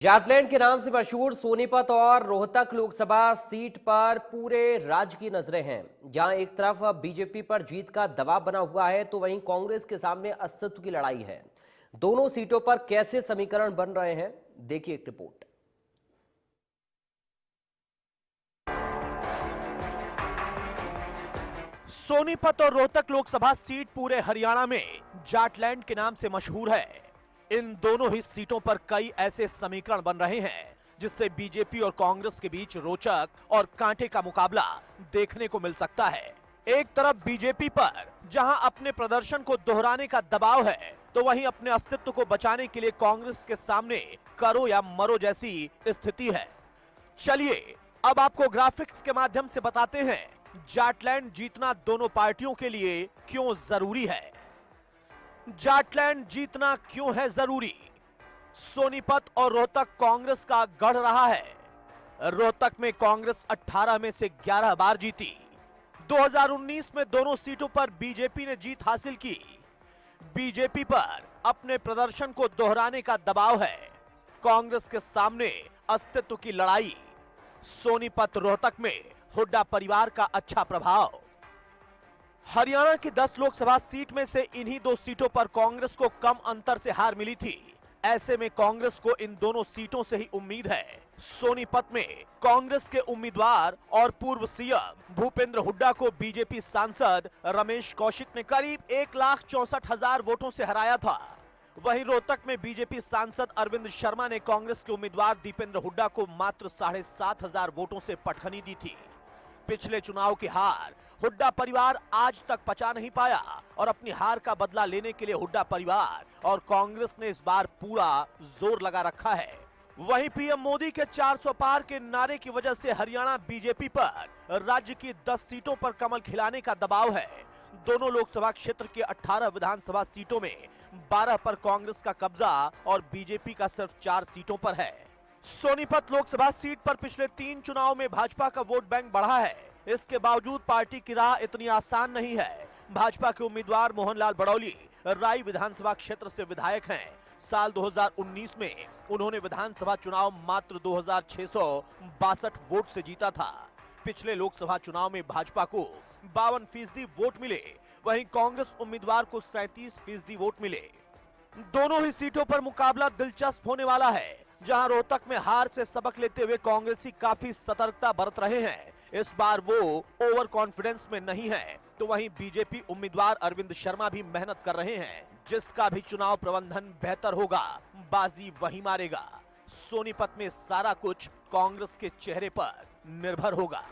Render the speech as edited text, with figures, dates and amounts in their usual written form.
जाटलैंड के नाम से मशहूर सोनीपत और रोहतक लोकसभा सीट पर पूरे राज्य की नजरें हैं। जहां एक तरफ बीजेपी पर जीत का दबाव बना हुआ है तो वहीं कांग्रेस के सामने अस्तित्व की लड़ाई है। दोनों सीटों पर कैसे समीकरण बन रहे हैं, देखिए एक रिपोर्ट। सोनीपत और रोहतक लोकसभा सीट पूरे हरियाणा में जाटलैंड के नाम से मशहूर है। इन दोनों ही सीटों पर कई ऐसे समीकरण बन रहे हैं जिससे बीजेपी और कांग्रेस के बीच रोचक और कांटे का मुकाबला देखने को मिल सकता है। एक तरफ बीजेपी पर जहां अपने प्रदर्शन को दोहराने का दबाव है, तो वहीं अपने अस्तित्व को बचाने के लिए कांग्रेस के सामने करो या मरो जैसी स्थिति है। चलिए अब आपको ग्राफिक्स के माध्यम से बताते हैं जाटलैंड जीतना दोनों पार्टियों के लिए क्यों जरूरी है। जाटलैंड जीतना क्यों है जरूरी? सोनीपत और रोहतक कांग्रेस का गढ़ रहा है। रोहतक में कांग्रेस 18 में से 11 बार जीती। 2019 में दोनों सीटों पर बीजेपी ने जीत हासिल की। बीजेपी पर अपने प्रदर्शन को दोहराने का दबाव है। कांग्रेस के सामने अस्तित्व की लड़ाई। सोनीपत रोहतक में हुड्डा परिवार का अच्छा प्रभाव। हरियाणा की 10 लोकसभा सीट में से इन्हीं दो सीटों पर कांग्रेस को कम अंतर से हार मिली थी। ऐसे में कांग्रेस को इन दोनों सीटों से ही उम्मीद है। सोनीपत में कांग्रेस के उम्मीदवार और पूर्व सीएम भूपेंद्र हुड्डा को बीजेपी सांसद रमेश कौशिक ने करीब 1,64,000 वोटों से हराया था। वहीं रोहतक में बीजेपी सांसद अरविंद शर्मा ने कांग्रेस के उम्मीदवार दीपेंद्र हुड्डा को मात्र 7,500 वोटों से पटखनी दी थी। पिछले चुनाव की हार हुड्डा परिवार आज तक पचा नहीं पाया और अपनी हार का बदला लेने के लिए हुड्डा परिवार और कांग्रेस ने इस बार पूरा जोर लगा रखा है। वहीं पीएम मोदी के 400 पार के नारे की वजह से हरियाणा बीजेपी पर राज्य की 10 सीटों पर कमल खिलाने का दबाव है। दोनों लोकसभा क्षेत्र के 18 विधानसभा सीटों में 12 पर कांग्रेस का कब्जा और बीजेपी का सिर्फ 4 सीटों पर है। सोनीपत लोकसभा सीट पर पिछले 3 चुनाव में भाजपा का वोट बैंक बढ़ा है। इसके बावजूद पार्टी की राह इतनी आसान नहीं है। भाजपा के उम्मीदवार मोहनलाल बड़ौली राई विधानसभा क्षेत्र से विधायक हैं। साल 2019 में उन्होंने विधानसभा चुनाव मात्र 2,662 वोट से जीता था। पिछले लोकसभा चुनाव में भाजपा को 52% वोट मिले, वहीं कांग्रेस उम्मीदवार को 37% वोट मिले। दोनों ही सीटों पर मुकाबला दिलचस्प होने वाला है। जहां रोहतक में हार से सबक लेते हुए कांग्रेसी काफी सतर्कता बरत रहे हैं। इस बार वो ओवर कॉन्फिडेंस में नहीं है, तो वहीं बीजेपी उम्मीदवार अरविंद शर्मा भी मेहनत कर रहे हैं। जिसका भी चुनाव प्रबंधन बेहतर होगा, बाजी वही मारेगा। सोनीपत में सारा कुछ कांग्रेस के चेहरे पर निर्भर होगा।